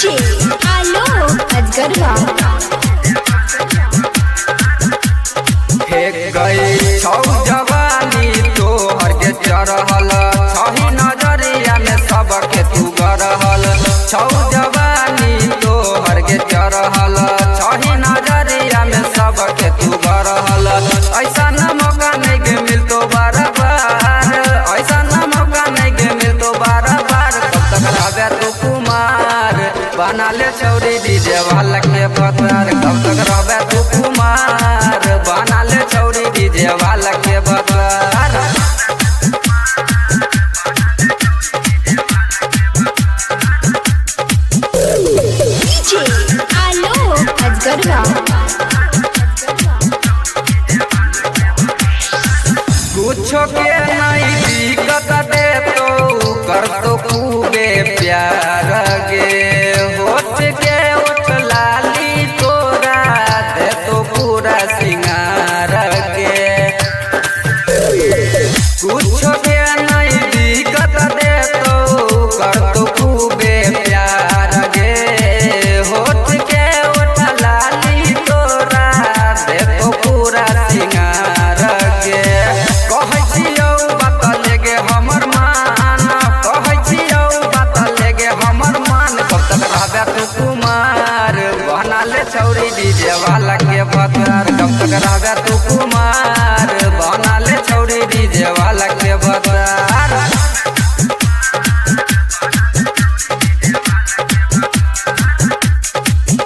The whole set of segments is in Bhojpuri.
डीजे आलोक अजगरवा फेंक गई छौ जवानी तोहर के चढ़ल छही नजरिया में सबके तू गरहल छौ जवानी तोहर के चढ़ल छही नजरिया में सबके तू गरहल ऐसा न मौका नहीं के मिलतो बार बार ऐसा न मौका नहीं के मिलतो बार बार तब तक रहबे तू कुमार बना ले छौरी डीजे वाला के पतार कब तक रहबे तू कुमार बना ले छौरी डीजे वाला के पतार डीजे आलोक अजगरवा कुछो के नहीं दिक्कत दे तो कर तो खूबे प्यार गे होठ के उठ लाली तोरा दे तो पूरा सिंगार के कुछो के नहीं दिक्कत दे तो कर तो खूबे प्यार गे होठ के उठ लाली तोरा दे तो पूरा सिंगार के कहै छियौ बात लेगे हमर मान कहै छियौ बात लेगे हमर मान कब तक रहबे तू कुमार बना ले छौरी डीजे वाला के पतार कब तक रहबे तू कुमार बना ले छौरी डीजे वाला के पतार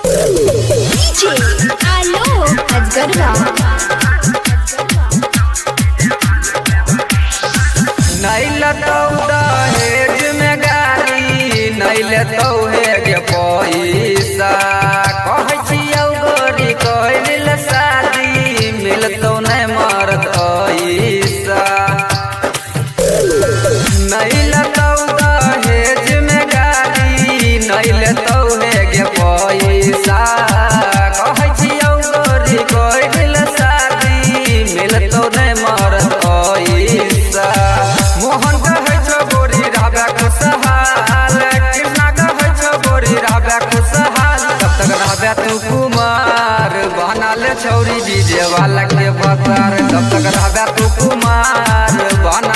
डीजे आलोक अजगरवा नहीं लतौ दहेज में गाड़ी नहीं लेतौ हेग पैसा कहै छियौ गोरी कैल शादी मिलतौ नहीं मरद ऐसा नहीं लतौ दहेज में गाड़ी नहीं लेतौ हेग पैसा कहै छियौ गोरी कैल शादी मिलतौ नहीं मरद ऐसा मोहन कहै छौ गोरी रहबे खुशहाल कृष्णा कहै छौ गोरी रहबे खुशहाल कब तक रहबे तू कुमार बना ले छौरी डीजे वाला के पतार कब तक रहबे तू कुमार बना